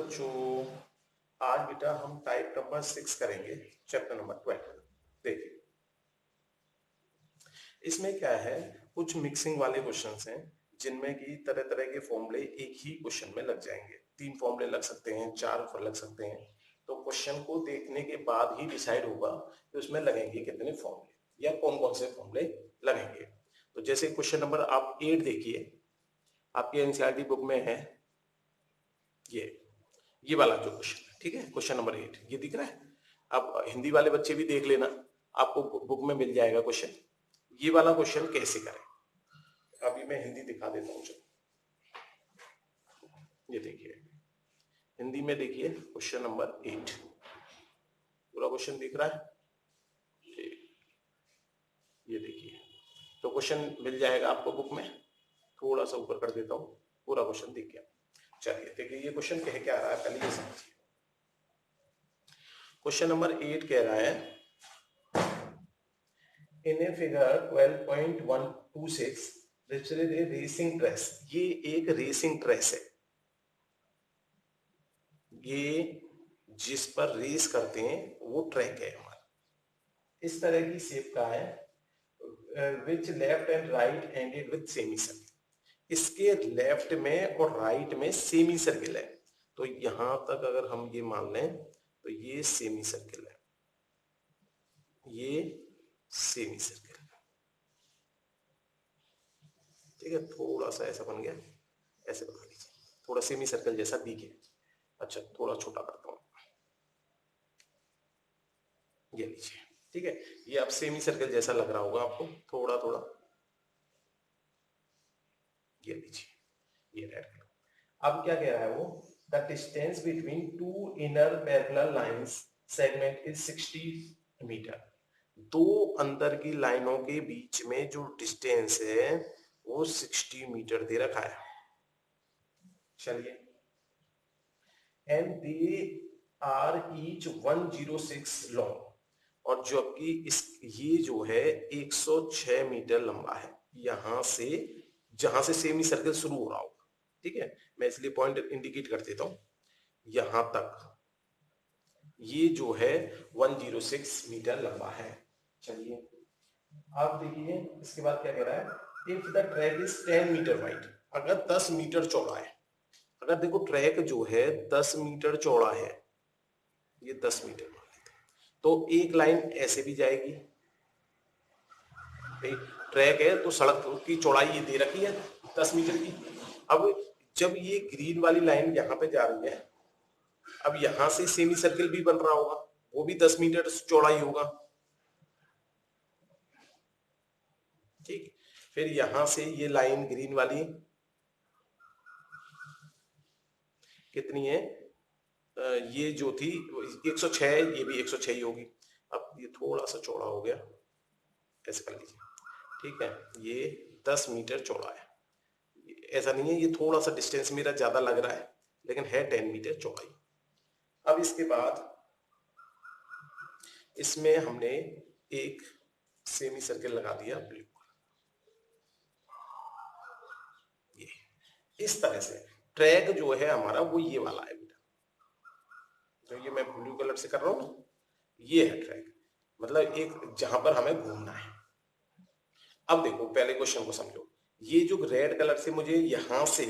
बच्चों, आज बेटा हम टाइप नंबर 6 करेंगे, चैप्टर नंबर 12। देखिए इसमें क्या है, कुछ मिक्सिंग वाले क्वेश्चंस हैं जिनमें कि तरह तरह के फॉर्मूले एक ही क्वेश्चन में लग जाएंगे। 3 फॉर्मूले लग सकते हैं, 4 लग सकते हैं। तो क्वेश्चन को देखने के बाद ही डिसाइड होगा कि उसमें लगेंगे कितने फॉर्मूले या कौन कौन से फॉर्मूले लगेंगे। तो जैसे क्वेश्चन नंबर आप 8 देखिए, आपके एनसीईआरटी बुक में है ये वाला जो क्वेश्चन है, ठीक है, क्वेश्चन नंबर 8 ये दिख रहा है। अब हिंदी वाले बच्चे भी देख लेना, आपको बुक में मिल जाएगा क्वेश्चन। ये वाला क्वेश्चन कैसे करें, अभी मैं हिंदी दिखा देता हूँ। चलो ये देखिए, हिंदी में देखिए क्वेश्चन नंबर 8, पूरा क्वेश्चन दिख रहा है। ये देखिए, तो क्वेश्चन मिल जाएगा आपको बुक में। थोड़ा सा ऊपर कर देता हूँ, पूरा क्वेश्चन दिख गया। चलिए देखिए ये क्वेश्चन कह क्या रहा है, पहले ये समझिए। क्वेश्चन नंबर 8 कह रहा है, in a figure 12.126 represent a racing track. ये एक रेसिंग ट्रेस है, ये जिस पर रेस करते हैं वो ट्रैक है हमारा। इस तरह की शेप का है, विच left and right ended with semi circle. इसके लेफ्ट में और राइट में सेमी सर्किल है। तो यहां तक अगर हम ये मान लें तो ये सेमी सर्किल है, ये सेमी सर्किल, ठीक है। थोड़ा सा ऐसा बन गया, ऐसे बना लीजिए, थोड़ा सेमी सर्कल जैसा दिखे। अच्छा थोड़ा छोटा करता हूं, ये लीजिए, ठीक है। ये अब सेमी सर्कल जैसा लग रहा होगा आपको, थोड़ा थोड़ा, ये लीजिए, ये रेड कलर। अब क्या कह रहा है वो, the distance between two inner parallel lines segment is 60 meter. दो अंदर की लाइनों के बीच में जो डिस्टेंस है वो 60 मीटर दे रखा है। चलिए, and they are each 106 long, और जबकि इस ये जो है 106 मीटर लंबा है, यहां से जहां से सेमी सर्कल शुरू हो रहा होगा, ठीक है। मैं इसलिए पॉइंट इंडिकेट कर देता हूं, यहां तक ये जो है 106 मीटर लंबा है। चलिए आप देखिए इसके बाद क्या कह रहा है, if the track is 10 metre wide, अगर 10 मीटर चौड़ा है, अगर देखो ट्रैक जो है 10 मीटर चौड़ा है, ये 10 मीटर मान लेते हैं, तो एक लाइन ऐसे भी जाएगी, ट्रैक है तो सड़क की चौड़ाई ये दे रखी है 10 मीटर की। अब जब ये ग्रीन वाली लाइन यहाँ पे जा रही है, अब यहां से सेमी सर्किल भी बन रहा होगा, वो भी 10 मीटर चौड़ाई होगा, ठीक। फिर यहां से ये लाइन ग्रीन वाली कितनी है, ये जो थी 106, ये भी 106 ही होगी। अब ये थोड़ा सा चौड़ा हो गया, ऐसे कर लीजिए, ठीक है। ये 10 मीटर चौड़ा है, ऐसा नहीं है, ये थोड़ा सा डिस्टेंस मेरा ज्यादा लग रहा है लेकिन है 10 मीटर चौड़ाई। अब इसके बाद इसमें हमने एक सेमी सर्किल लगा दिया ब्लू, ये इस तरह से ट्रैक जो है हमारा वो ये वाला है बेटा, जो ये मैं ब्लू कलर से कर रहा हूं ना, ये है ट्रैक, मतलब एक जहां पर हमें घूमना है। अब देखो पहले क्वेश्चन को समझो, ये जो रेड कलर से मुझे यहां से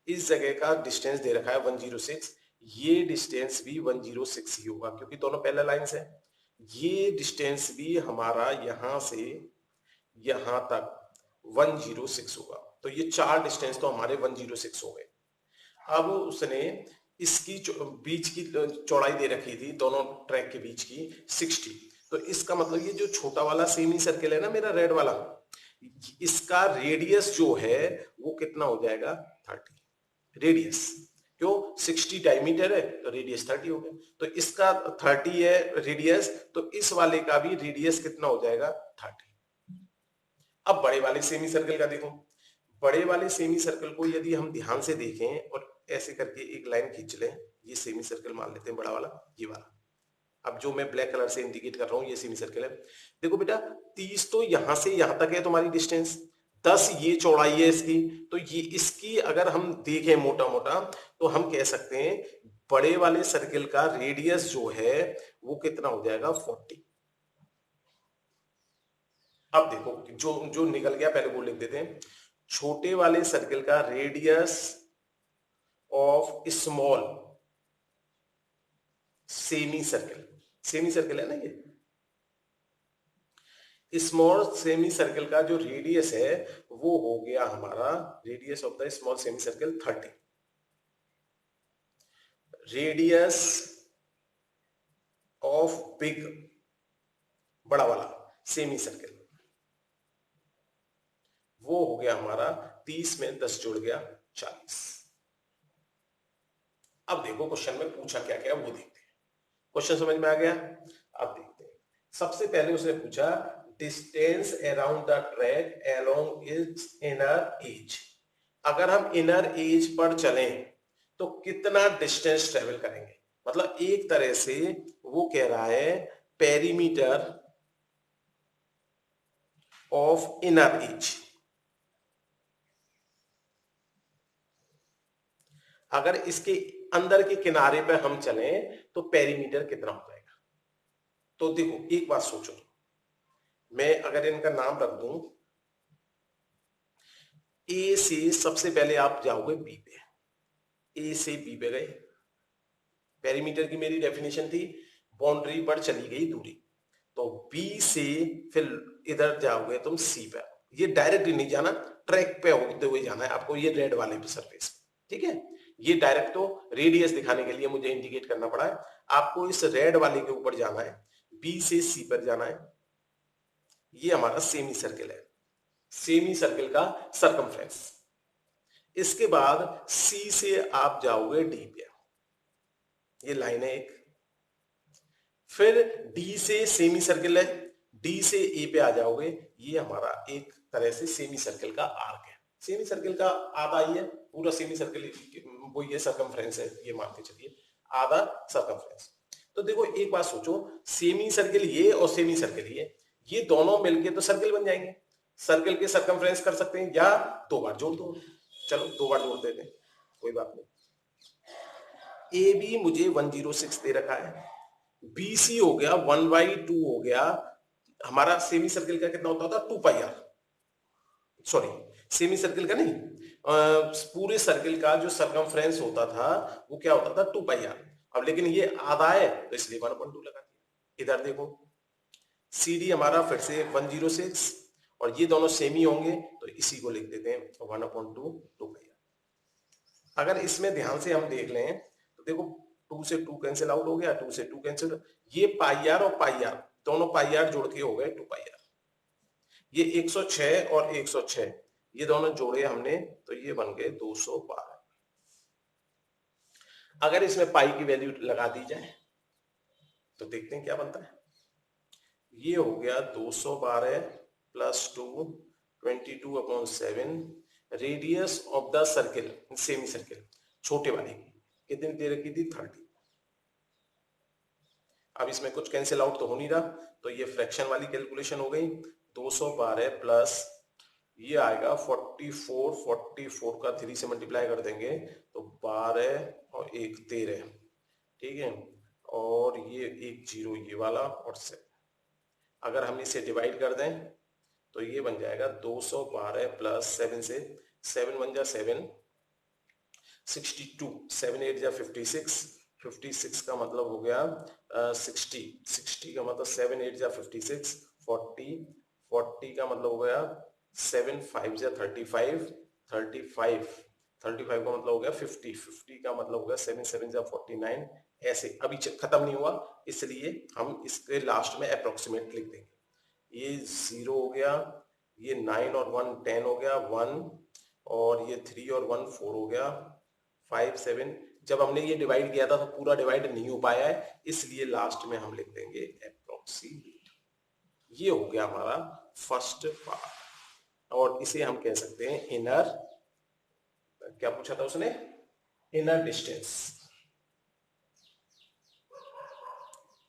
इस जगह का डिस्टेंस दे रखा है 106, ये डिस्टेंस भी 106 ही होगा क्योंकि दोनों पैरेलल लाइंस है। ये डिस्टेंस भी हमारा यहां से यहां तक 106 होगा, तो ये चार डिस्टेंस तो हमारे 106 हो गए। अब उसने इसकी बीच की चौड़ाई दे रखी थी दोनों ट्रैक के बीच की 60, तो इसका मतलब ये जो छोटा वाला सेमी सर्किल है ना मेरा रेड वाला, इसका रेडियस जो है वो कितना हो जाएगा 30 रेडियस, क्यों 60 डायमीटर है तो रेडियस 30 हो गया, तो इसका 30 है रेडियस, तो इस वाले का भी रेडियस कितना हो जाएगा 30। अब बड़े वाले सेमी सर्कल का देखो, बड़े वाले सेमी सर्कल को यदि हम ध्यान से देखें और ऐसे करके एक लाइन खींच लें, ये सेमी सर्कल मान लेते हैं बड़ा वाला, ये वाला, अब जो मैं ब्लैक कलर से इंडिकेट कर रहा हूं ये सेमी सर्कल है। देखो बेटा 30 तो यहां से यहां तक है तुम्हारी डिस्टेंस, 10 ये चौड़ाई है इसकी, तो ये इसकी अगर हम देखें मोटा मोटा तो हम कह सकते हैं बड़े वाले सर्किल का रेडियस जो है वो कितना हो जाएगा 40। अब देखो जो जो निकल गया पहले वो लिख देते हैं, छोटे वाले सर्किल का radius of small semi circle, semi circle है ना ये, स्मॉल सेमी सर्किल का जो रेडियस है वो हो गया हमारा, radius of the small semi circle 30, radius of big बड़ा वाला सेमी सर्किल वो हो गया हमारा 30 में 10 जुड़ गया 40। अब देखो क्वेश्चन में पूछा क्या क्या वो देखते हैं, क्वेश्चन समझ में आ गया। अब देखते हैं, सबसे पहले उसने पूछा distance around the track along it's inner as, अगर हम इनर एज पर चलें तो कितना डिस्टेंस ट्रेवल करेंगे, मतलब एक तरह से वो कह रहा है पेरीमीटर ऑफ इनर एज, अगर इसके अंदर के किनारे पे हम चलें तो पेरीमीटर कितना हो जाएगा। तो देखो एक बात सोचो, मैं अगर इनका नाम रख दूं, ए से सबसे पहले आप जाओगे बी पे, ए से बी पे गए, पेरीमीटर की मेरी डेफिनेशन थी बाउंड्री पर चली गई दूरी, तो बी से फिर इधर जाओगे तुम सी पे, ये डायरेक्ट नहीं जाना, ट्रैक पे होते हुए जाना है आपको, ये रेड वाले पे सरफेस, ठीक है। ये डायरेक्ट तो रेडियस दिखाने के लिए मुझे इंडिकेट करना पड़ा है, आपको इस रेड वाले के ऊपर जाना है, बी से सी पर जाना है, ये हमारा सेमी सर्किल है, सेमी सर्किल का सरकमफ्रेंस। इसके बाद सी से आप जाओगे डी पे, ये लाइन है एक, फिर डी से सेमी सर्किल है, डी से ए पे आ जाओगे, ये हमारा एक तरह से सेमी सर्किल का आर्क है, सेमी सर्किल का आधा ही है, पूरा सेमी सर्किल वो ये सरकमफ्रेंस है, ये मान के चलिए आधा सरकमफ्रेंस। तो देखो एक बात सोचो, सेमी सर्किल ये और सेमी सर्किल ये दोनों मिलके तो सर्किल बन जाएंगे, सर्किल के सरकमफ्रेंस कर सकते हैं या दो बार जोड़ दो, चलो दो बार जोड़ देते हैं, कोई बात नहीं। ए बी मुझे 106 दे रखा है, बी सी हो गया 1/2 हो गया, हमारा सेमी सर्किल का कितना होता था 2πr, सॉरी सेमी सर्किल का नहीं, पूरे सर्किल का जो सरकमफ्रेंस होता था वो क्या होता था 2πr, अब लेकिन ये आधा है तो इसलिए 1/2 लगा दिया। इधर देखो सी डी हमारा फिर से 106 और ये दोनों सेमी होंगे तो इसी को लिख देते हैं 1/2 2πr। अगर इसमें ध्यान से हम देख लें तो देखो 2 से 2 कैंसिल आउट हो गया, 2 से 2 कैंसिल, ये πr और πr दोनों πr जोड़ के हो गए 2πr, ये 106 और 106 ये दोनों जोड़े हमने तो ये बन गए 212। अगर इसमें पाई की वैल्यू लगा दी जाए तो देखते हैं क्या बनता है, ये हो गया 212 plus 2 22/7, radius of the circle semi circle छोटे वाले की कितनी दे रखी थी 30। अब इसमें कुछ कैंसिल आउट तो हो नहीं रहा, तो ये फ्रैक्शन वाली कैलकुलेशन हो गई, 212 प्लस ये आएगा 44, 44 का 3 से मल्टीप्लाई कर देंगे तो 12 और 1 13, ठीक है, और ये 1 0 ये वाला और 7, अगर हम इसे डिवाइड कर दें तो ये बन जाएगा 212 प्लस 7 से 7 बन जा 7 62, 7 8 जा 56, 56 का मतलब हो गया 60, 60 का मतलब 7 8 जा 56, 40, 40 का मतलब हो गया 7 5 जा 35, 35, 35 का मतलब हो गया 50, 50 का मतलब हो गया 7 7 जा 49, ऐसे अभी खत्म नहीं हुआ इसलिए हम इसके लास्ट में अप्रोक्सीमेट लिख देंगे, ये 0 हो गया, ये 9 और 1 10 हो गया 1, और ये 3 और 1 4 हो गया 5 7, जब हमने ये डिवाइड किया था तो पूरा डिवाइड नहीं हो पाया है इसलिए लास्ट में हम लिख देंगे अप्रोक्सीमेट। ये हो गया हमारा फर्स्ट पार्ट, और इसे हम कह सकते हैं इनर, क्या पूछा था उसने, इनर डिस्टेंस।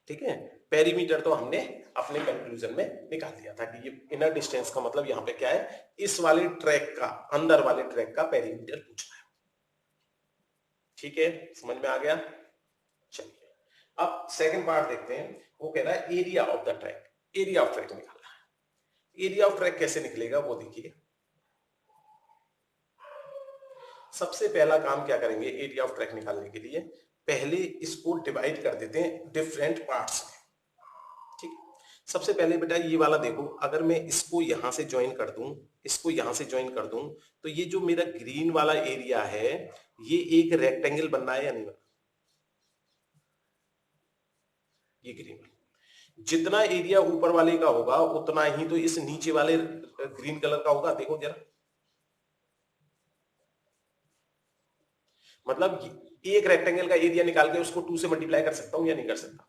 ठीक है, पेरीमीटर तो हमने अपने कंक्लूजन में निकाल दिया था कि ये इनर डिस्टेंस का मतलब यहाँ पे क्या है, इस वाले ट्रैक का, अंदर वाले ट्रैक का पेरीमीटर पूछना है। ठीक है, समझ में आ गया। चलिए अब सेकंड पार्ट देखते हैं, वो कह रहा है area of the track, area of track निकालना है। एरिया ऑफ ट्रैक कैसे निकलेगा वो देखिए। सबसे पहला काम क्या करेंगे एरिया ऑफ ट्रैक निकालने के लिए, पहले इसको डिवाइड कर देते हैं डिफरेंट पार्ट्स में। ठीक, सबसे पहले बेटा ये वाला देखो, अगर मैं इसको यहां से ज्वाइन कर दूं, इसको यहां से ज्वाइन कर दूं, तो ये जो मेरा ग्रीन वाला एरिया है ये एक रेक्टेंगल बन रहा है या नहीं बना, ये ग्रीन वाला। जितना एरिया ऊपर वाले का होगा उतना ही तो इस नीचे वाले ग्रीन कलर का होगा। देखो जरा, मतलब एक रेक्टेंगल का एरिया निकाल के उसको 2 से मल्टीप्लाई कर सकता हूं या नहीं कर सकता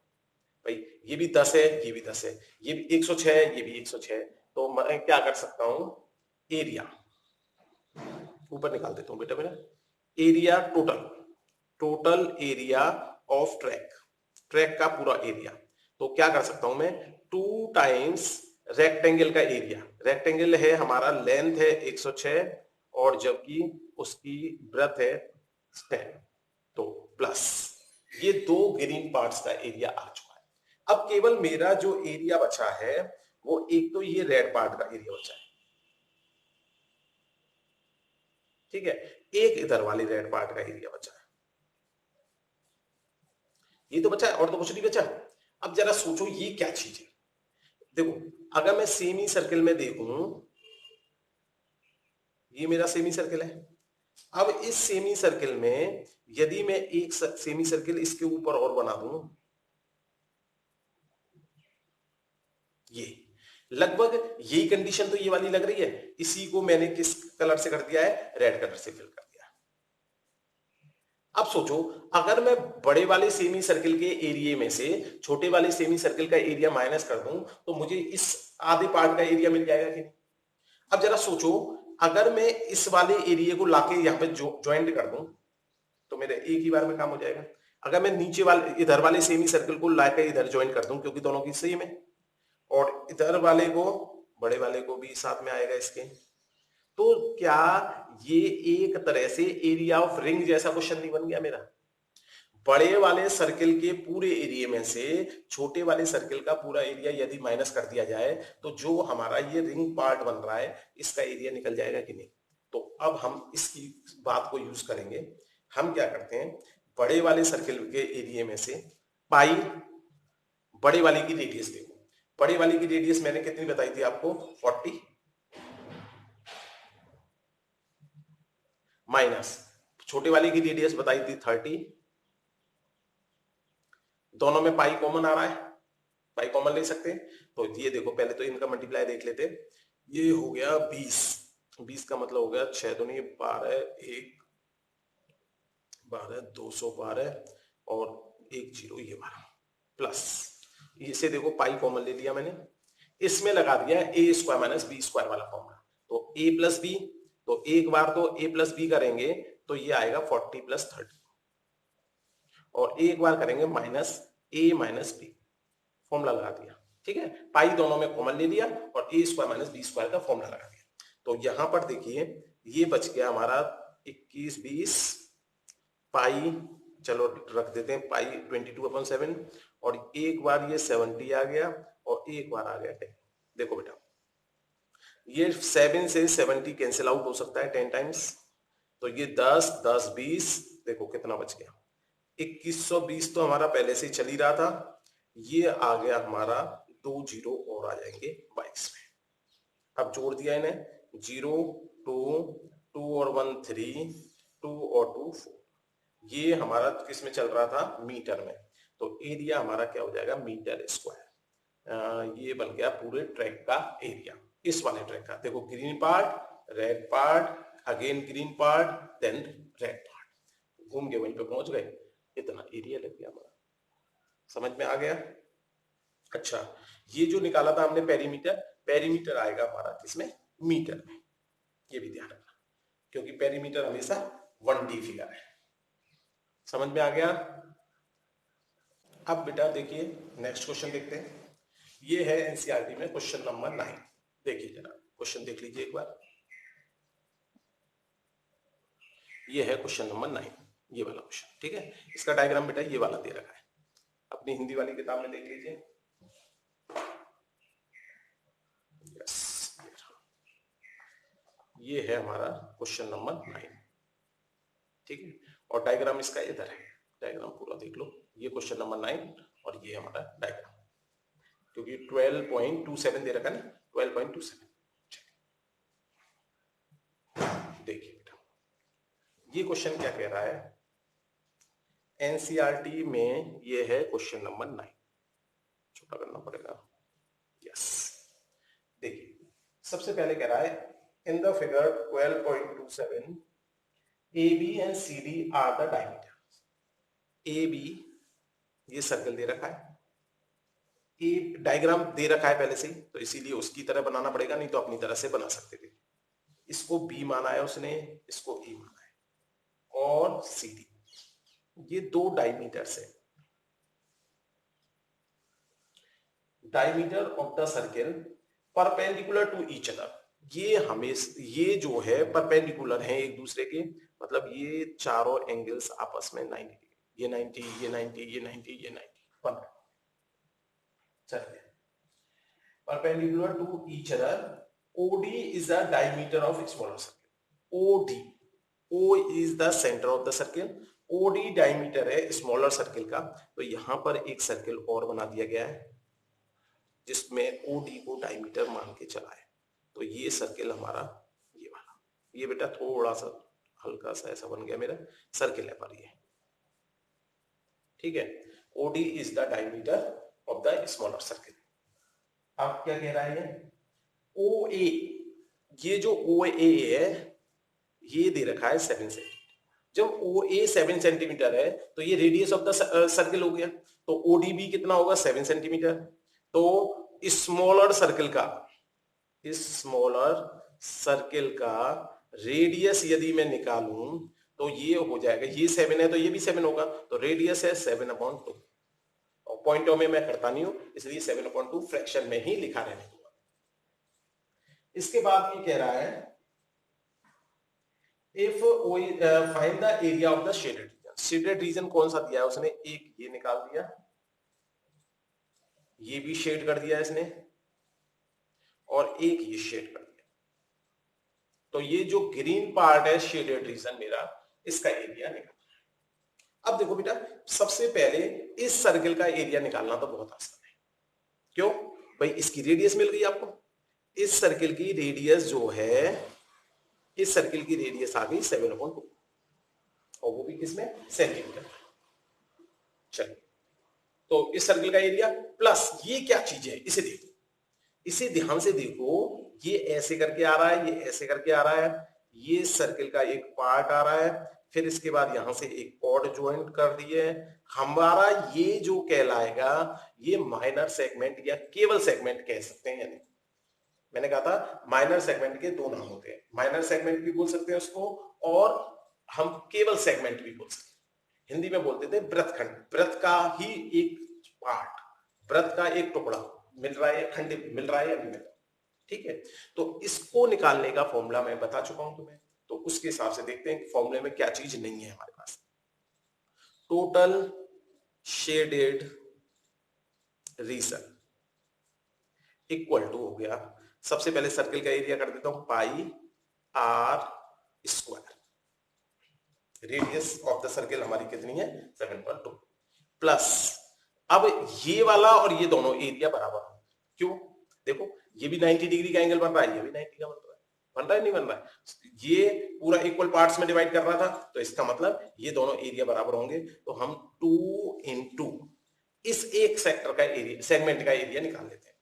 भाई। ये भी 10 है, ये भी 10 है, ये भी 106 है, ये भी 106, तो मैं क्या कर सकता हूं, एरिया ऊपर निकाल देता हूं बेटा मेरा, area total, total area of track, track का पूरा एरिया। तो क्या कर सकता हूं मैं, 2 टाइम्स रेक्टेंगल का एरिया, रेक्टेंगल है हमारा, लेंथ है 106 और जबकि उसकी ब्रेथ है 10, तो प्लस ये 2 ग्रीन पार्ट्स का एरिया आ चुका है। अब केवल मेरा जो एरिया बचा है वो एक तो ये रेड पार्ट का एरिया बचा है, ठीक है, एक इधर वाली रेड पार्ट का एरिया बचा है, ये तो बचा है और तो कुछ नहीं बचा। अब जरा सोचो ये क्या चीज है, देखो अगर मैं सेमी सर्किल में देखूं, ये मेरा सेमी सर्किल है। अब इस सेमी सर्किल में यदि मैं एक सेमी सर्किल इसके ऊपर और बना दूं, ये लगभग यही कंडीशन तो ये वाली लग रही है, इसी को मैंने किस कलर से कर दिया है, रेड कलर से फिल कर दिया। अब सोचो अगर मैं बड़े वाले सेमी सर्किल के एरिया में से छोटे वाले सेमी सर्किल का एरिया माइनस कर दूं तो मुझे इस आधे पार्ट का एरिया मिल जाएगा कि नहीं। अब जरा सोचो अगर मैं इस वाले एरिया को लाके यहाँ पे ज्वाइंट कर दूं तो मेरे एक ही बार में काम हो जाएगा। अगर मैं नीचे वाले इधर वाले सेमी सर्किल को लाके इधर ज्वाइन कर दूं, क्योंकि दोनों की सेम है, और इधर वाले को, बड़े वाले को भी साथ में आएगा इसके, तो क्या ये एक तरह से एरिया ऑफ रिंग जैसा क्वेश्चन नहीं बन गया मेरा। बड़े वाले सर्किल के पूरे एरिया में से छोटे वाले सर्किल का पूरा एरिया यदि माइनस कर दिया जाए तो जो हमारा ये रिंग पार्ट बन रहा है इसका एरिया निकल जाएगा कि नहीं। तो अब हम इसकी बात को यूज करेंगे। हम क्या करते हैं, बड़े वाले सर्किल के एरिया में से पाई, बड़े वाले की रेडियस देखो, बड़े वाले की रेडियस मैंने कितनी बताई थी आपको, 40 माइनस छोटे वाले की रेडियस बताई थी 30, दोनों में पाई कॉमन आ रहा है, पाई कॉमन ले सकते हैं। तो ये देखो पहले तो इनका मल्टीप्लाई देख लेते, ये हो गया 20, 20 का मतलब हो गया 6 दूनी 12, 1 12, 212 और 1 0, ये 12 प्लस, इसे देखो पाई कॉमन ले लिया मैंने, इसमें लगा दिया ए स्क्वायर माइनस बी स्क्वायर वाला फॉर्मूला, तो ए प्लस बी, तो एक बार तो ए प्लस बी करेंगे तो ये आएगा 40 प्लस 30, और एक बार करेंगे माइनस ए माइनस बी, फॉर्मूला लगा दिया। ठीक है, पाई दोनों में कॉमन ले लिया और ए स्क्वायर माइनस बी स्क्वायर का फॉर्मूला लगा दिया। तो यहां पर देखिए ये बच गया हमारा 21 20 पाई, चलो रख देते हैं पाई 22/7, और एक बार ये 70 आ गया और एक बार आ गया 10। देखो बेटा ये 7 से 70 कैंसिल आउट हो सकता है 10 टाइम्स, तो ये 10 10 20, देखो कितना बच गया 2120, तो हमारा पहले से चल ही रहा था, ये आ गया हमारा 2 जीरो और आ जाएंगे 22 में। अब जोड़ दिया इन्हें, 0 2 2 और 1 3, 2 और 2 4, ये हमारा किस में चल रहा था, मीटर में, तो एरिया हमारा क्या हो जाएगा, मीटर स्क्वायर। ये बन गया पूरे ट्रैक का एरिया, इस वाले ट्रैक का। देखो green part, red part, again green part, then red part, घूम के वहीं पे पहुंच गए, इतना एरिया लग गया हमारा। समझ में आ गया। अच्छा, ये जो निकाला था हमने पेरीमीटर, पेरीमीटर आएगा हमारा किसमें, मीटर में, ये भी ध्यान रखना, क्योंकि पेरीमीटर हमेशा 1D फिगर है। समझ में आ गया। अब बेटा देखिए नेक्स्ट क्वेश्चन देखते हैं। ये है एनसीईआरटी में क्वेश्चन नंबर 9। देखिए जरा क्वेश्चन देख लीजिए एक बार। ये है क्वेश्चन नंबर 9, ये वाला क्वेश्चन। ठीक है, इसका डायग्राम बेटा ये वाला दे रखा है, अपनी हिंदी वाली किताब में देख लीजिए। यस, ये है हमारा क्वेश्चन नंबर 9। ठीक है, और डायग्राम इसका इधर है, डायग्राम पूरा देख लो। ये क्वेश्चन नंबर 9 और ये हमारा डायग्राम, क्योंकि 12.27 दे रखा है ना, 12.27। देखिए बेटा ये क्वेश्चन क्या कह रहा है एनसीईआरटी में, ये है क्वेश्चन नंबर 9। छोटा करना पड़ेगा। यस, देखिए सबसे पहले कह रहा है in the figure 12.27 AB and CD are the diameter. AB ये सर्कल दे रखा है, ए डायग्राम दे रखा है पहले से ही, तो इसीलिए उसकी तरह बनाना पड़ेगा, नहीं तो अपनी तरह से बना सकते थे। इसको B माना है उसने, इसको A माना है, और CD ये दो डायमीटर्स है। Diameter of the circle perpendicular to each other, ये हमेशा ये जो है परपेंडिकुलर है एक दूसरे के, मतलब ये चारों एंगल्स आपस में 90 डिग्री, ये 90, ये 90, ये 90, ये 90 बन रहा है। चलिए, perpendicular to each other, OD is the diameter of smaller circle। OD, O is the center of the circle, OD diameter है स्मॉलर सर्किल का। तो यहां पर एक सर्किल और बना दिया गया है जिसमें OD को डायमीटर मान के चला है। तो ये सर्किल हमारा ये वाला, ये बेटा थोड़ा सा हल्का सा ऐसा बन गया मेरा सर्किल है पर ये। ठीक है, OD is the diameter of the smaller circle. अब क्या कह रहा है OA, ये जो OA है ये दे रखा है 7 सेंटीमीटर। जब OA 7 सेंटीमीटर है तो ये रेडियस ऑफ द सर्किल हो गया, तो OD भी कितना होगा 7 सेंटीमीटर। तो स्मॉलर सर्किल का रेडियस यदि मैं निकालूं तो ये हो जाएगा, ये 7 है तो ये भी 7 होगा, तो रेडियस है 7/2। और पॉइंटों में मैं करता नहीं हूं इसलिए 7/2 फ्रैक्शन में ही लिखा रहने दूंगा। इसके बाद ये कह रहा है if find the area of the shaded region. Shaded region कौन सा दिया है उसने, एक ये निकाल दिया, ये भी शेड कर दिया इसने, और एक ये शेड कर दिया। तो ये जो ग्रीन पार्ट है शेडेड रीजन मेरा, इसका एरिया निकालना है। अब देखो बेटा सबसे पहले इस सर्किल का एरिया निकालना तो बहुत आसान है। क्यों भाई, इसकी रेडियस मिल गई आपको। इस सर्किल की रेडियस जो है, इस सर्किल की रेडियस आ गई 7/2, और वो भी किसमें, सेंटीमीटर। चलिए, तो इस सर्किल का एरिया प्लस ये क्या चीज है, इसे देखो, इसे ध्यान से देखो, ये ऐसे करके आ रहा है, ये ऐसे करके आ रहा है, ये सर्किल का एक पार्ट आ रहा है, फिर इसके बाद यहां से एक कॉर्ड ज्वाइंट कर दिए। हमारा ये जो कहलाएगा ये माइनर सेगमेंट या केवल सेगमेंट कह सकते हैं। यानी मैंने कहा था माइनर सेगमेंट के दो नाम होते हैं, माइनर सेगमेंट भी बोल सकते हैं उसको, और हम केवल सेगमेंट भी बोल सकते हैं। हिंदी में बोलते थे वृत्तखंड, वृत्त का ही एक पार्ट, वृत्त का एक टुकड़ा मिल रहा है, खंड मिल रहा है या नहीं मिल रहा। ठीक है, तो इसको निकालने का फॉर्मूला मैं बता चुका हूं तुम्हें, तो उसके हिसाब से देखते हैं कि फॉर्मूले में क्या चीज नहीं है हमारे पास। Total shaded region equal to हो गया, सबसे पहले सर्किल का एरिया कर देता हूं पाई r²। Radius of the circle हमारी कितनी है 7/2, प्लस अब ये वाला और ये दोनों एरिया बराबर हो। क्यों, देखो ये भी 90 डिग्री का एंगल बन रहा है, ये भी 90 का बन रहा है नहीं बन रहा है, ये पूरा इक्वल पार्ट्स में डिवाइड कर रहा था, तो इसका मतलब ये दोनों एरिया बराबर होंगे। तो हम 2 into इस एक सेक्टर का एरिया, सेगमेंट का एरिया निकाल लेते हैं।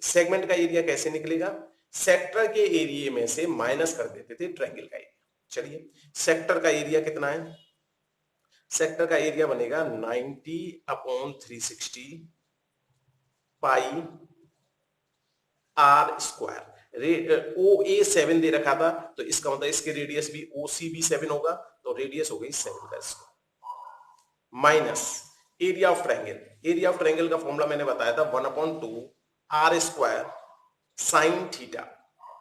सेगमेंट का एरिया कैसे निकलेगा, सेक्टर के एरिया में से माइनस कर देते थे ट्रायंगल का एरिया। चलिए, सेक्टर का एरिया कितना है, सेक्टर का एरिया बनेगा 90/360 पाई r²। OA 7 दे रखा था, तो इसका मतलब इसके रेडियस भी OC भी 7 होगा, तो रेडियस हो गई 7 का square, minus area of triangle, area of triangle का फॉर्मूला मैंने बताया था 1/2 R square sine theta.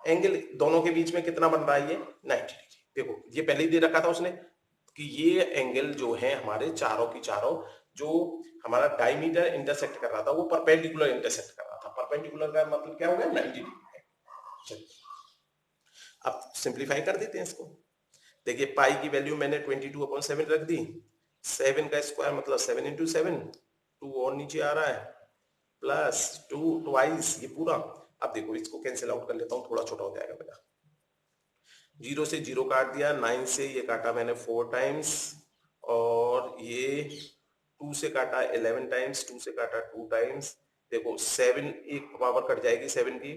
Angle दोनों के बीच में कितना बन रहा है, ये 90 डिग्री। देखो ये पहले ही दे रखा था उसने कि ये एंगल जो है हमारे चारों की चारों, जो हमारा डायमीटर इंटरसेक्ट कर रहा था वो परपेंडिकुलर इंटरसेक्ट कर रहा था। परपेंडिकुलर का मतलब क्या हो गया, 90 डिग्री। चलिए अब सिंप्लीफाई कर देते हैं इसको। देखिए पाई की वैल्यू मैंने 22/7 रख दी। 7 का स्क्वायर मतलब 7 इंटू 7, 2 और नीचे आ रहा है, प्लस 2 ट्वाइस ये पूरा। अब देखो इसको कैंसिल आउट कर लेता हूं, थोड़ा छोटा हो जाएगा मेरा। 0 से 0 काट दिया, 9 से ये काटा मैंने 4 टाइम्स, और ये 2 से काटा 11 टाइम्स, 2 से काटा 2 टाइम्स। देखो 7 एक पावर कट जाएगी 7 की,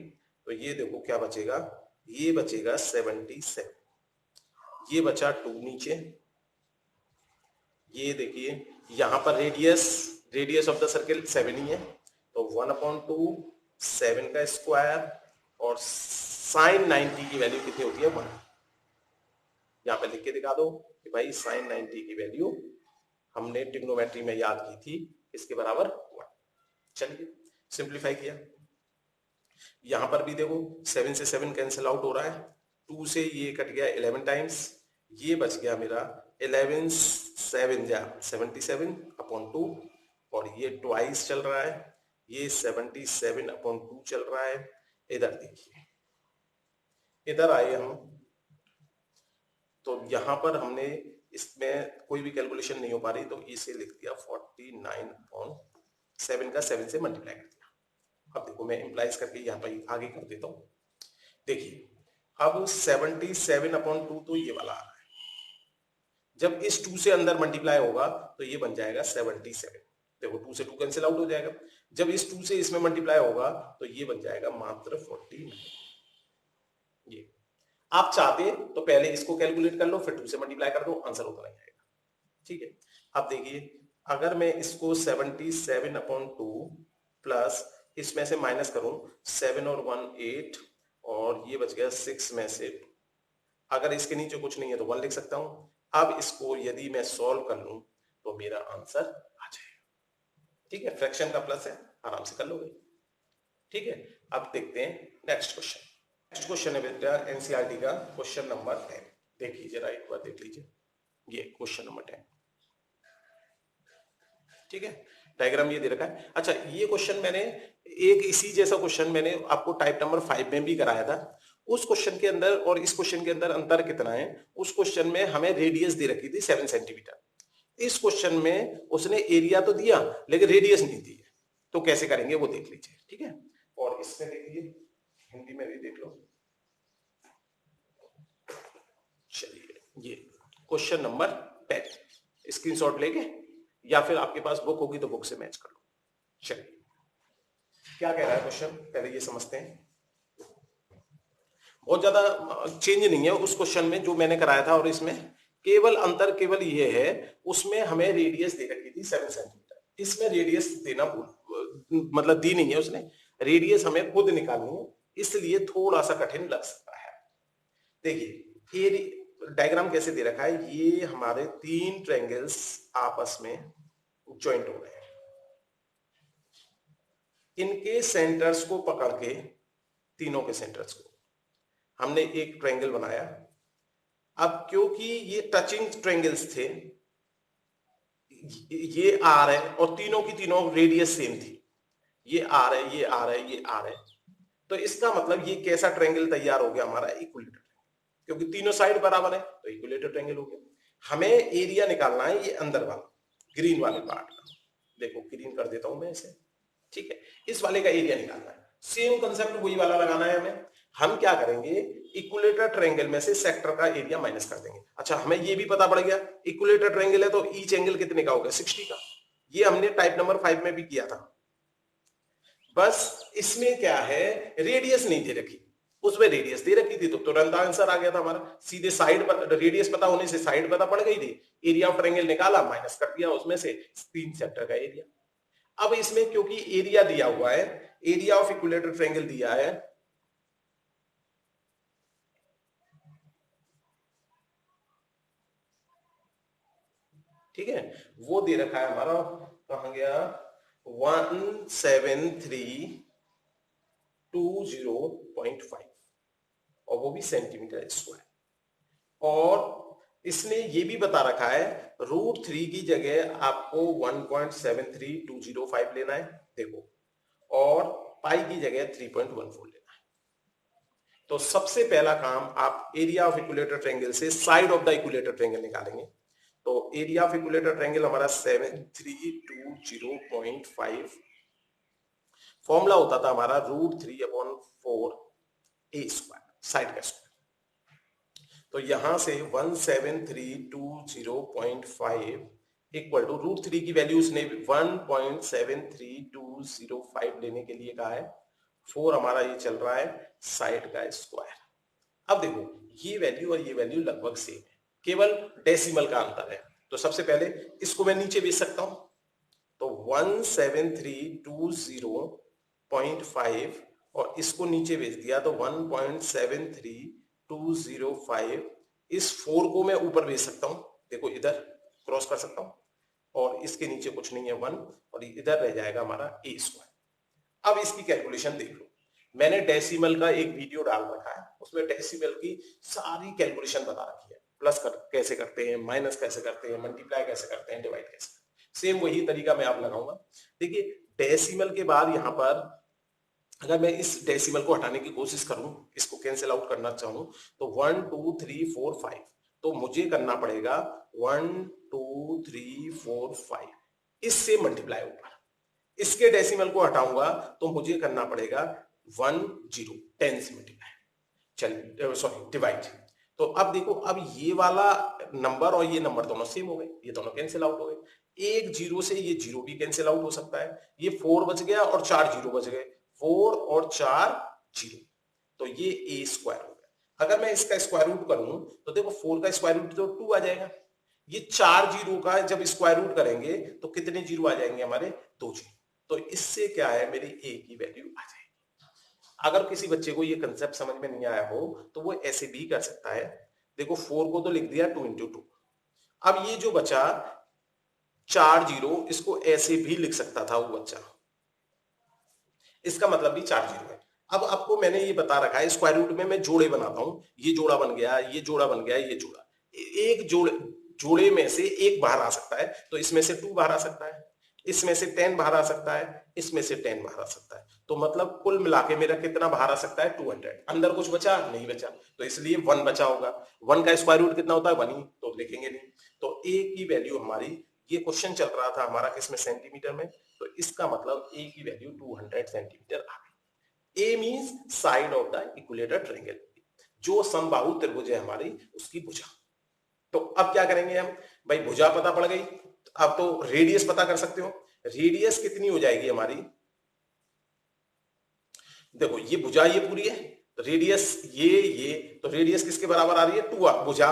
तो ये देखो क्या बचेगा, ये बचेगा 77। ये बचा 2 नीचे। ये देखिए यहां पर radius, radius of the circle 7 ही है, तो 1/2 7 का स्क्वायर, और साइन 90 की वैल्यू कितनी होती है, 1। यहां पे लिख के दिखा दो कि भाई साइन 90 की वैल्यू हमने ट्रिग्नोमेट्री में याद की थी, इसके बराबर 1। चलिए सिंप्लीफाई किया। यहां पर भी देखो 7 से 7 कैंसिल आउट हो रहा है, 2 से ये कट गया 11 टाइम्स, ये बच गया मेरा 11 7 जा 77/2, और ये ट्वाइस चल रहा है, ये 77/2 चल रहा है। इधर देखिए, इधर आए हम, तो यहां पर हमने इसमें कोई भी कैलकुलेशन नहीं हो पा रही, तो इसे लिख दिया 49/7 का 7 से मल्टीप्लाई कर दिया। अब देखो मैं इंप्लाइज करके यहाँ पर आगे कर देता हूँ। देखिए अब 77/2 तो ये वाला आ रहा है, जब इस 2 से अंदर मल्टीप्लाई होगा तो ये बन जाएगा 77। देखो 2 से 2 कैंसिल आउट हो जाएगा, जब इस 2 से इसमें मल्टीप्लाई होगा तो ये बन जाएगा मात्र 49। ये आप चाहते तो पहले इसको कैलकुलेट कर लो, फिर 2 से मल्टीप्लाई कर दो, आंसर उतना ही आएगा। ठीक है, अब देखिए अगर मैं इसको 77/2 प्लस इसमें से माइनस करूं, 7 और 1 8, और ये बच गया 6 में से, अगर इसके नीचे कुछ नहीं है तो 1 लिख सकता हूं। अब इसको यदि मैं सॉल्व कर लूं तो मेरा आंसर आ जाएगा। ठीक है, फ्रैक्शन का प्लस है, आराम से कर लोगे। ठीक है, अब देखते हैं नेक्स्ट क्वेश्चन। नेक्स्ट क्वेश्चन है बेटा एनसीईआरटी का क्वेश्चन नंबर 10। देख लीजिए, राइट पर देख लीजिए, ये क्वेश्चन नंबर 10। ठीक है, डायग्राम ये दे रखा है। अच्छा ये क्वेश्चन मैंने एक इसी जैसा क्वेश्चन मैंने आपको टाइप नंबर 5 में भी कराया था। उस क्वेश्चन के अंदर और इस क्वेश्चन के अंदर अंतर कितना है, उस क्वेश्चन में हमें रेडियस दे रखी थी 7 सेंटीमीटर, इस क्वेश्चन में उसने एरिया तो दिया लेकिन रेडियस नहीं दी है, तो कैसे करेंगे वो देख लीजिए। ठीक है, और इसमें देखिए हिंदी में भी देख लो। चलिए ये क्वेश्चन नंबर 10 स्क्रीनशॉट लेके, या फिर आपके पास बुक होगी तो बुक से मैच कर लो। चलिए क्या कह रहा है क्वेश्चन, पहले ये समझते हैं। बहुत ज्यादा चेंज नहीं है उस क्वेश्चन में जो मैंने कराया था और इसमें, केवल अंतर केवल ये है, उसमें हमें रेडियस दे रखी थी 7 सेंटीमीटर, इसमें रेडियस देना मतलब दी नहीं है उसने, रेडियस हमें खुद निकालनी है, इसलिए थोड़ा सा कठिन लग सकता है। देखिए डायग्राम कैसे दे रखा है, ये हमारे 3 ट्रायंगल्स आपस में ज्वाइंट हो रहे हैं, इनके सेंटर्स को पकड़ के, तीनों के सेंटर्स को हमने एक ट्रायंगल बनाया। अब क्योंकि ये टचिंग ट्रायंगल्स थे, ये आर है और तीनों की तीनों रेडियस सेम थी, ये आर है, ये आर है, ये आर है, तो इसका मतलब ये कैसा ट्रायंगल तैयार हो गया हमारा, इक्विलेटरल, क्योंकि तीनों साइड बराबर है तो इक्विलेटरल ट्रायंगल हो गया। हमें एरिया निकालना है ये अंदर वाला ग्रीन वाले पार्ट का, देखो ग्रीन कर देता हूं मैं इसे। ठीक है, इस वाले का एरिया निकालना है, सेम कंसेप्ट वही वाला लगाना है हमें। हम क्या करेंगे, इक्विलेटरल ट्रायंगल में से सेक्टर का एरिया माइनस कर देंगे। अच्छा हमें ये भी पता पड़ गया इक्विलेटरल ट्रायंगल है तो ईच एंगल कितने का होगा, 60 का। ये हमने टाइप नंबर 5 में भी किया था, बस इसमें क्या है, रेडियस नहीं दे रखी, उसमें रेडियस दे रखी थी तो तुरंत आंसर आ गया था हमारा, सीधे साइड पर रेडियस पता होने से साइड पता पड़ गई थी, एरिया ऑफ ट्रायंगल निकाला, माइनस कर दिया उसमें से 3 सेक्टर का एरिया। अब इसमें क्योंकि एरिया दिया हुआ है, एरिया ऑफ इक्विलेटरल ट्रायंगल दिया है, ठीक है, वो दे रखा है हमारा, कहां गया, 17320.5 और वो भी सेंटीमीटर स्क्वायर। और इसने ये भी बता रखा है √3 की जगह आपको 1.73205 लेना है, देखो, और पाई की जगह 3.14 लेना है। तो सबसे पहला काम आप एरिया ऑफ इक्विलेटर ट्रायंगल से side of the equilateral triangle निकालेंगे। तो एरिया ऑफ इक्विलेटर ट्रायंगल हमारा 7320.5, फॉर्मूला होता था हमारा √3/4 a², साइड का स्क्वायर। तो यहां से 17320.5 इक्वल टू √3 की वैल्यू उसने 1.73205 लेने के लिए कहा है, 4 हमारा ये चल रहा है साइड का स्क्वायर। अब देखो ये वैल्यू और ये वैल्यू लगभग सेम है, केवल डेसिमल का अंतर है। तो सबसे पहले इसको मैं नीचे भेज सकता हूं, तो 17320.5 और इसको नीचे भेज दिया तो 1.73205। इस 4 को मैं ऊपर भेज सकता हूं, देखो इधर क्रॉस कर सकता हूं, और इसके नीचे कुछ नहीं है 1, और इधर रह जाएगा हमारा a²। अब इसकी कैलकुलेशन देख लो, मैंने डेसिमल का एक वीडियो डाल रखा है, उसमें डेसिमल की सारी कैलकुलेशन बता रखी है, प्लस कैसे करते हैं, माइनस कैसे करते हैं, मल्टीप्लाई कैसे करते हैं, डिवाइड कैसे करते हैं। सेम वही तरीका मैं आप लगाऊंगा। देखिए डेसिमल के बाद यहां पर अगर मैं इस डेसिमल को हटाने की कोशिश करूं, इसको कैंसिल आउट करना चाहूं, तो 1 2 3 4 5, तो मुझे करना पड़ेगा 1 2 3 4 5 इससे मल्टीप्लाई होगा। इसके डेसिमल को हटाऊंगा तो मुझे करना पड़ेगा 1 0 10 से मल्टीप्लाई, चल सॉरी डिवाइड। तो अब देखो, अब ये वाला नंबर और ये नंबर दोनों सेम हो गए, ये दोनों कैंसिल आउट हो गए। एक जीरो से ये जीरो भी कैंसिल आउट हो सकता है, ये 4 बच गया और 4 जीरो बच गए, 4 और 4 जीरो, तो ये a² हो गया। अगर मैं इसका स्क्वायर रूट करूं तो देखो 4 का स्क्वायर रूट तो 2 आ जाएगा, ये 4 जीरो का जब स्क्वायर रूट करेंगे तो कितने जीरो आ जाएंगे हमारे, 2 जीरो। तो इससे क्या है, मेरी a की वैल्यू आ जाएगी। अगर किसी बच्चे को ये कंसेप्ट समझ में नहीं आया हो तो वो ऐसे भी कर सकता है, देखो 4 को तो लिख दिया 2 × 2, अब ये जो बचा 4 जीरो, इसको ऐसे भी लिख सकता था वो बच्चा, इसका मतलब भी 4 जीरो है। अब आपको मैंने ये बता रखा है स्क्वायर रूट में मैं जोड़े बनाता हूं, ये जोड़ा बन गया, ये जोड़ा बन गया, ये जोड़ा, एक जोड़े में से एक बाहर आ सकता है, तो इसमें से 2 बाहर आ सकता है, इसमें से 10 बाहर आ सकता है, इसमें से 10 बाहर आ सकता है, तो मतलब कुल मिला के मेरा कितना बाहर आ सकता है, 200। अंदर कुछ बचा नहीं बचा, तो इसलिए 1 बचा होगा। 1 का स्क्वायर रूट कितना होता है, 1 ही, तो लिखेंगे नहीं। तो a की वैल्यू हमारी, ये क्वेश्चन चल रहा था हमारा किसमें, सेंटीमीटर में, तो इसका मतलब a की वैल्यू 200 सेंटीमीटर आ गई। a means side of the equilateral triangle, जो समबाहु त्रिभुज है हमारी उसकी भुजा। तो अब क्या करेंगे हम, भाई भुजा पता पड़ गई, अब तो रेडियस पता कर सकते हो। रेडियस कितनी हो जाएगी हमारी, देखो ये भुजा ये पूरी है, तो रेडियस ये तो रेडियस किसके बराबर आ रही है, 2, भुजा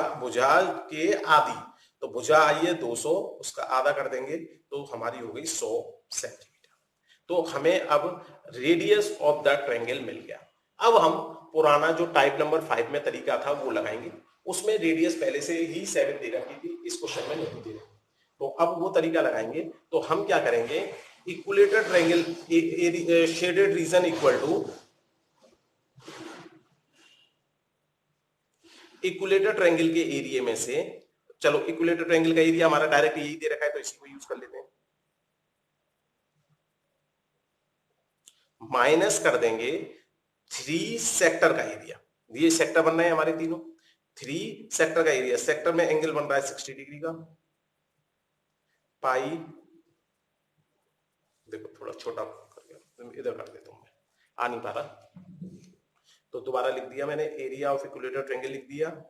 के आधी, तो भुजा आई है 200, उसका आधा कर देंगे तो हमारी हो गई 100 सेंटीमीटर। तो हमें अब रेडियस ऑफ द ट्रायंगल मिल गया। अब हम पुराना जो टाइप नंबर 5 में तरीका था वो लगाएंगे, उसमें रेडियस पहले से ही 7 दे रखी थी, इस क्वेश्चन में नहीं दे रही, तो अब वो तरीका लगाएंगे। तो हम क्या करेंगे, equilateral triangle shaded region equal to equilateral triangle के एरिया में से, चलो इक्विलेटर ट्रायंगल का एरिया हमारा डायरेक्ट यही दे रखा है तो इसी को यूज कर लेते हैं, माइनस कर देंगे 3 सेक्टर का एरिया, ये सेक्टर बन रहे हैं हमारे तीनों, 3 सेक्टर का एरिया, सेक्टर में एंगल बन रहा है 60 डिग्री का, पाई, देखो थोड़ा छोटा कर गया, इधर कर देता हूं, मैं आ नहीं पा रहा, तो दोबारा लिख दिया मैंने, एरिया ऑफ इक्विलेटर ट्रायंगल लिख दिया,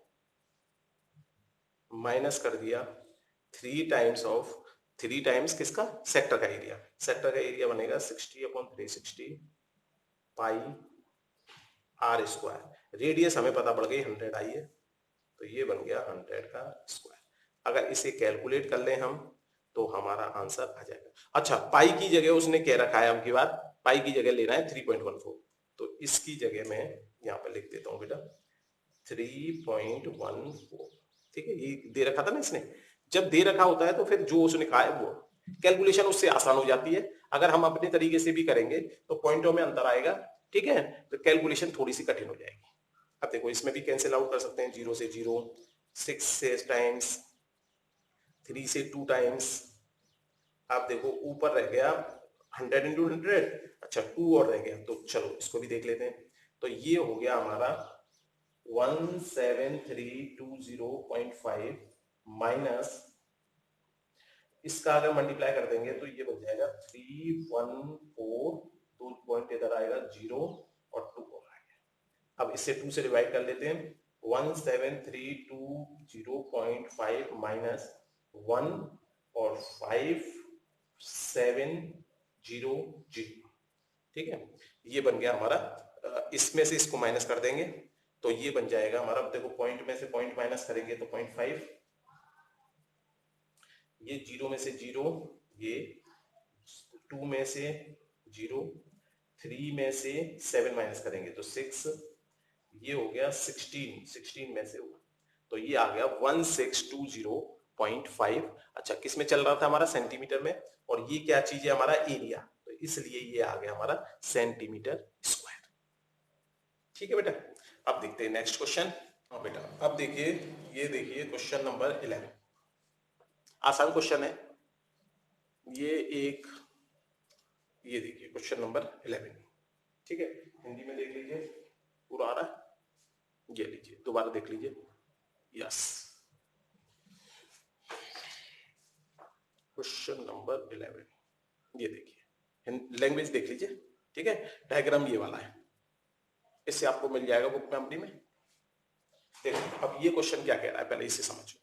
माइनस कर दिया 3 टाइम्स किसका, सेक्टर का एरिया, सेक्टर का एरिया बनेगा 60/360 पाई r²। रेडियस हमें पता पड़ गई 100 आई है, तो ये बन गया 100 का स्क्वायर। अगर इसे कैलकुलेट कर लें हम तो हमारा आंसर आ जाएगा। अच्छा, पाई की जगह उसने क्या रखा है, अब की बात पाई की जगह लेना है 3.14, तो इसकी जगह मैं यहाँ पर लिख देता हूँ बेटा 3.14, ठीक है, ये दे रखा था ना इसने, जब दे रखा होता है तो फिर जो उसने कहा है वो कैलकुलेशन उससे आसान हो जाती है। अगर हम अपने तरीके से भी करेंगे तो पॉइंटों में अंतर आएगा, ठीक है, तो कैलकुलेशन थोड़ी सी कठिन हो जाएगी। अब देखो इसमें भी कैंसिल आउट कर सकते हैं, 0 से 0, 6 से टाइम्स, 3 से 2 टाइम्स। आप देखो ऊपर रह गया 100 इंटू 100, अच्छा 2 और रह गया, तो चलो इसको भी देख लेते हैं। तो ये हो गया हमारा 17320.5 माइनस, इसका अगर मल्टीप्लाई कर देंगे तो ये बन जाएगा 314, 2 पॉइंट इधर आएगा 0 और 2 और आएगा। अब इससे 2 से डिवाइड कर लेते हैं, 17320.5 माइनस 1 और 570, ठीक है, ये बन गया हमारा। इसमें से इसको माइनस कर देंगे तो ये बन जाएगा हमारा, देखो पॉइंट में से पॉइंट माइनस करेंगे तो 0.5, ये 0 में से 0, ये 2 में से 0, 3 में से 7 माइनस करेंगे तो 6, ये हो गया 16 में से हुआ, तो ये आ गया 1620.5। अच्छा किस में चल रहा था हमारा, सेंटीमीटर में, और ये क्या चीज है हमारा, एरिया, तो इसलिए ये आ गया हमारा सेंटीमीटर स्क्वायर। ठीक है बेटा, अब देखते हैं नेक्स्ट क्वेश्चन। हाँ बेटा, अब देखिए, ये देखिए क्वेश्चन नंबर 11, आसान क्वेश्चन है ये एक, ये देखिए क्वेश्चन नंबर 11, ठीक है, हिंदी में देख लीजिए, पूरा आ रहा है, ये लीजिए दोबारा देख लीजिए, यस, क्वेश्चन नंबर 11, ये देखिए लैंग्वेज देख लीजिए, ठीक है, डायग्राम ये वाला है, इससे आपको मिल जाएगा बुक में अपनी में। देखो अब ये क्वेश्चन क्या कह रहा है, पहले इसे समझो।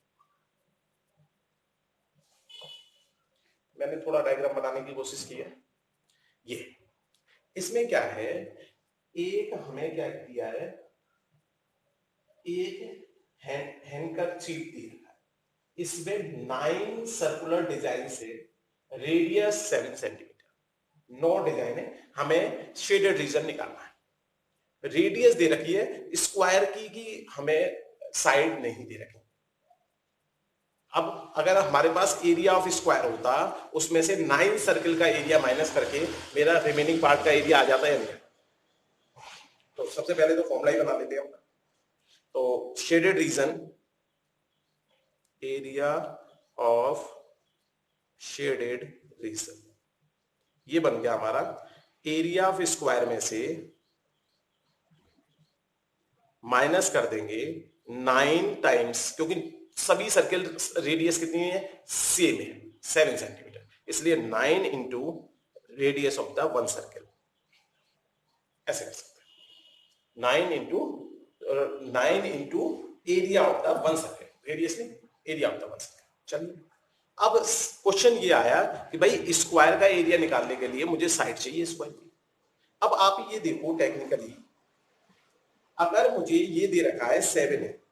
मैंने थोड़ा डायग्राम बनाने की कोशिश की है। ये इसमें क्या है, एक हमें क्या दिया है, एक हैंडकरचीफ दी है, इसमें 9 सर्कुलर डिजाइन से रेडियस 7 सेंटीमीटर, 9 डिजाइन है, हमें शेडेड रीजन निकालना है। रेडियस दे रखी है, स्क्वायर की हमें साइड नहीं दे रखी। अब अगर हमारे पास एरिया ऑफ स्क्वायर होता, उसमें से 9 सर्कल का एरिया माइनस करके मेरा रिमेनिंग पार्ट का एरिया आ जाता है नहीं। तो सबसे पहले तो फॉर्मूला ही बना लेते हैं हम। तो shaded region, area of shaded region, ये बन गया हमारा एरिया ऑफ स्क्वायर में से माइनस कर देंगे 9 टाइम्स, क्योंकि सभी सर्कल रेडियस कितनी है, सेम है 7 सेंटीमीटर, इसलिए 9 into radius of the one circle, ऐसे कर सकते हैं, 9 into area of the one circle, radius नहीं area of the one circle. चलिए अब क्वेश्चन ये आया कि भाई स्क्वायर का एरिया निकालने के लिए मुझे साइड चाहिए स्क्वायर की। अब आप ये देखो टेक्निकली, अगर मुझे ये दे रखा है 7 है,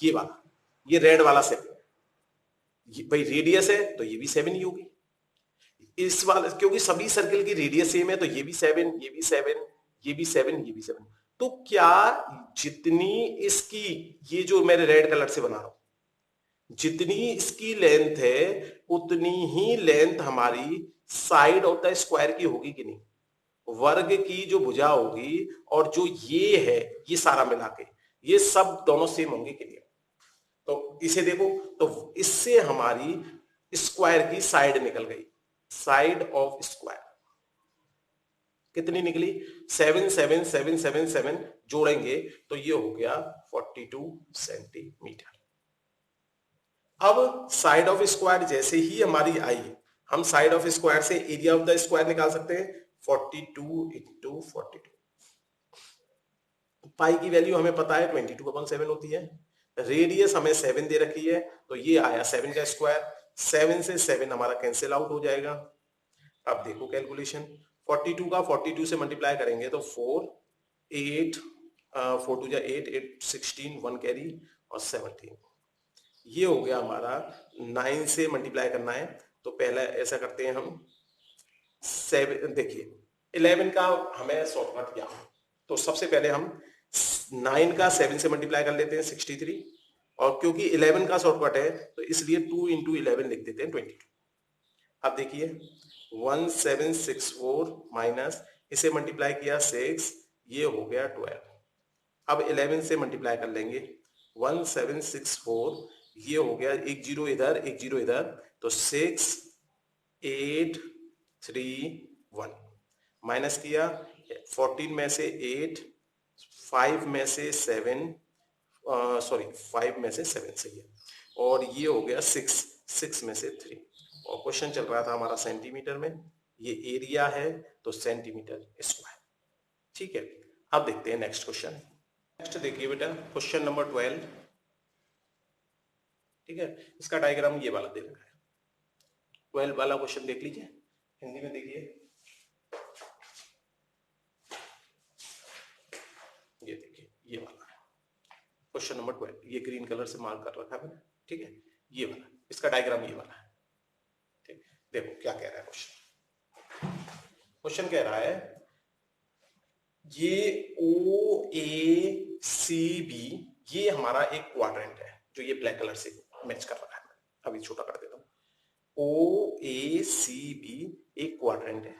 ये वाला, ये रेड वाला 7, भाई रेडियस है तो ये भी 7 ही होगी, इस वाला क्योंकि सभी सर्कल की रेडियस सेम है, तो ये भी 7, ये भी 7, ये भी 7, ये भी 7, तो क्या जितनी इसकी, ये जो मेरे रेड कलर से बना रहा हूं, जितनी इसकी लेंथ है उतनी ही लेंथ हमारी साइड ऑफ द स्क्वायर की होगी कि नहीं, वर्ग की जो भुजा होगी और जो ये है, ये सारा मिला के ये सब दोनों सेम होंगे कि नहीं। तो इसे देखो, तो इससे हमारी स्क्वायर की साइड निकल गई, साइड ऑफ स्क्वायर कितनी निकली, 7 7 7 7 7 जोड़ेंगे तो ये हो गया 42 सेंटीमीटर। अब साइड ऑफ स्क्वायर जैसे ही हमारी आई, हम साइड ऑफ स्क्वायर से एरिया ऑफ द स्क्वायर निकाल सकते हैं, 42 इंटू 42, पाई की वैल्यू हमें पता है 22/7 होती है, रेडियस हमें 7 दे रखी है, तो ये आया 7 का स्क्वायर, 7 से 7 हमारा कैंसिल आउट हो जाएगा। अब देखो कैलकुलेशन, 42 का 42 से मल्टीप्लाई करेंगे तो 4 8 4 2 8 8 16 1 कैरी और 17, ये हो गया हमारा। 9 से मल्टीप्लाई करना है तो पहले ऐसा करते हैं हम, 7 देखिए 11 का हमें शॉर्टकट क्या, तो सबसे पहले हम 9 का 7 से मल्टीप्लाई कर लेते हैं 63, और क्योंकि 11 का शॉर्टकट है तो इसलिए 2 इंटू 11 लिख देते हैं 22। अब देखिए 1764 माइनस इसे मल्टीप्लाई किया 6, ये हो गया 12। अब 11 से मल्टीप्लाई कर लेंगे 1764, ये हो गया एक जीरो इधर एक जीरो इधर, तो 6 8 3 1 माइनस किया 14 में से 8, 5 में से 7, सॉरी 5 में से 7 सही है, और ये हो गया 6 में से 3। और क्वेश्चन चल रहा था हमारा सेंटीमीटर में, ये एरिया है तो सेंटीमीटर स्क्वायर। ठीक है, अब देखते हैं नेक्स्ट क्वेश्चन। नेक्स्ट देखिए बेटा क्वेश्चन नंबर 12। ठीक है, इसका डायग्राम ये वाला दे रखा है। 12 वाला क्वेश्चन देख लीजिए, हिंदी में देखिए। ये देखिए ये वाला है क्वेश्चन नंबर 12, ये ग्रीन कलर से मार्क कर रखा है मैंने। ठीक है, ये वाला, इसका डायग्राम ये वाला है। ठीक, देखो क्या कह रहा है क्वेश्चन। क्वेश्चन कह रहा है ये ओ ए सी बी, ये हमारा एक क्वाड्रेंट है जो ये ब्लैक कलर से मैच कर रखा है। अभी छोटा कर देता हूं। ओ ए सी बी एक क्वाड्रेंट है।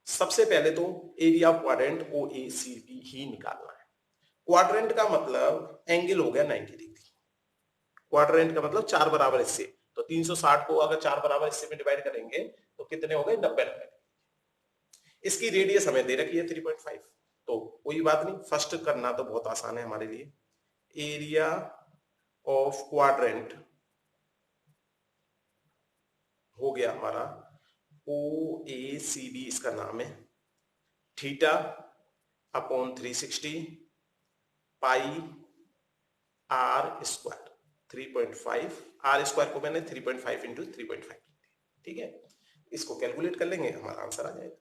सबसे पहले तो area of quadrant O A C B ही निकालना है। क्वाड्रेंट का मतलब एंगल हो गया 90 डिग्री। क्वाड्रेंट का मतलब 4 बराबर हिस्से, तो 360 को अगर 4 बराबर हिस्से में डिवाइड करेंगे तो कितने हो गए 90। इसकी रेडियस हमें दे रखी है 3.5, तो कोई बात नहीं, फर्स्ट करना तो बहुत आसान है हमारे लिए। एरिया ऑफ क्वाड्रेंट हो गया हमारा ओ ए सी बी, इसका नाम है, theta upon 360 pi R square 3.5। R square को मैंने 3.5 इंटू 3.5। ठीक है, इसको कैलकुलेट कर लेंगे, हमारा आंसर आ जाएगा।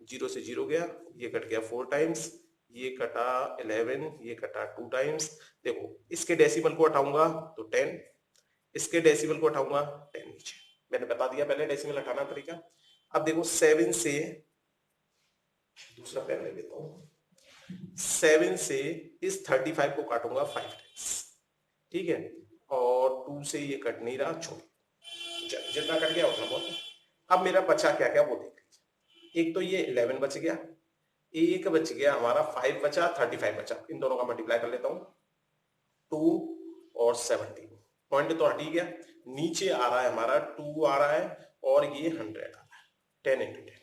0 से 0 गया, ये कट गया 4 टाइम्स, ये कटा 11, ये कटा 2 टाइम्स। देखो इसके डेसिमल को हटाऊंगा तो 10, इसके डेसिमल को हटाऊंगा 10 नीचे, मैंने बता दिया पहले डेसिमल हटाना तरीका। अब देखो 7 से, दूसरा पेन ले लेता हूं, 7 से इस 35 को काटूंगा 5 टाइम्स। ठीक है, और 2 से ये कट नहीं रहा, छोड़, जितना कट गया उतना बहुत है। अब मेरा बचा क्या क्या वो देख लीजिए। एक तो ये 11 बच गया, एक बच गया हमारा 5 बचा, 35 बचा, इन दोनों का मल्टीप्लाई कर लेता हूं 2 और 17, पॉइंट तो हट ही गया। नीचे आ रहा है हमारा 2 आ रहा है और ये 100 आ रहा है, 10 इंटू 10।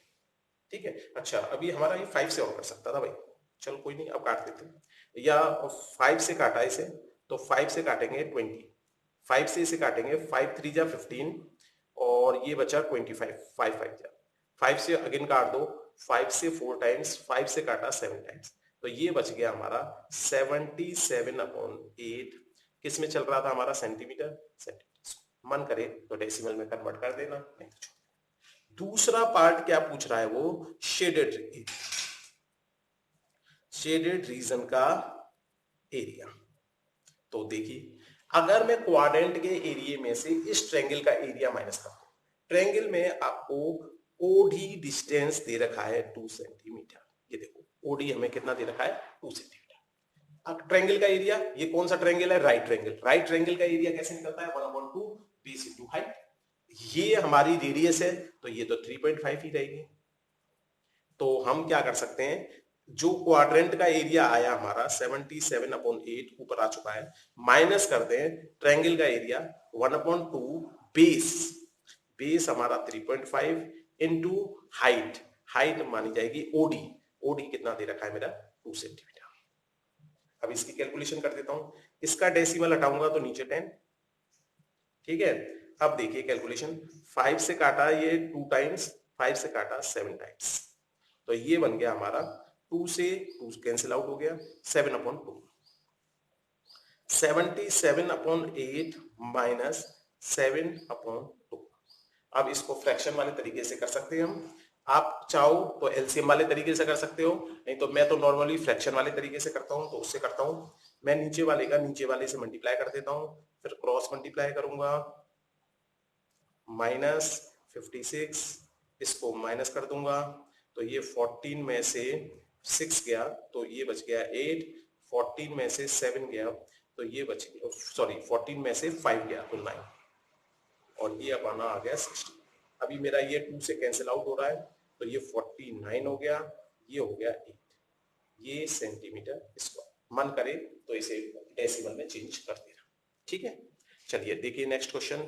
ठीक है, अच्छा अभी हमारा ये 5 से और कर सकता था भाई, चलो कोई नहीं, अब काट देते हैं, या 5 से काटा इसे तो 5 से काटेंगे 20, 5 से इसे काटेंगे 5 3 जा 15, और ये बचा 25, 5 5 जा 5 से अगेन काट दो, 5 से 4 टाइम्स, 5 से काटा 7 टाइम्स, तो ये बच गया हमारा 77/8। किस में चल रहा था हमारा, सेंटीमीटर। सेंटीमीटर मन करे तो डेसिमल में कन्वर्ट कर देना, नहीं तो छोड़। दूसरा पार्ट क्या पूछ रहा है वो, शेडेड एरिया, शेडेड रीजन का एरिया। तो देखिए अगर मैं क्वाड्रेंट के एरिया में से इस ट्रायंगल का एरिया माइनस करता हूं, ट्रायंगल में आपको ओडी डिस्टेंस दे रखा है 2 सेंटीमीटर। ये देखो ओडी हमें कितना दे रखा है, 2 सेंटीमीटर। अब ट्रायंगल का एरिया, ये कौन सा ट्रायंगल है, राइट ट्रायंगल। राइट ट्रायंगल का एरिया कैसे निकलता है, 1/2 बेस इंटू हाइट। ये हमारी रेडियस है तो ये तो 3.5 ही रहेगी। तो हम क्या कर सकते हैं, जो क्वाड्रेंट का एरिया आया हमारा 77/8 ऊपर आ चुका है, माइनस कर दें ट्रायंगल का एरिया 1/2 बेस, बेस हमारा 3.5 इंटू हाइट, हाइट मानी जाएगी ओडी, ओडी कितना दे रखा है मेरा 2 सेंटीमीटर। अब इसकी कैलकुलेशन कर देता हूं, इसका डेसिमल हटाऊंगा तो नीचे 10। ठीक है, अब देखिए कैलकुलेशन, 5 से काटा ये 2 टाइम्स, 5 से काटा 7 टाइम्स, तो ये बन गया हमारा 2 से 2 कैंसिल आउट हो गया, 7/2, 77/8 माइनस 7/2। अब इसको फ्रैक्शन वाले तरीके से कर सकते हैं हम, आप चाहो तो एलसीएम वाले तरीके से कर सकते हो, नहीं तो मैं तो नॉर्मली फ्रैक्शन वाले तरीके से करता हूं, तो उससे करता हूं मैं नीचे वाले का नीचे वाले से मल्टीप्लाई कर देता हूं, फिर क्रॉस मल्टीप्लाई करूंगा, -56, इसको माइनस कर दूंगा तो ये 14 में से 6 गया तो ये बच गया 8, 14 में से 7 गया तो ये बच गया, सॉरी 14 में से 5 गया तो 9, और ये अपना आ गया 60। अभी मेरा ये 2 से कैंसिल आउट हो रहा है, तो ये 49 हो गया, ये हो गया 8, ये सेंटीमीटर स्क्वायर। मन करे तो इसे डेसिमल में चेंज कर देना। ठीक है, चलिए देखिए नेक्स्ट क्वेश्चन।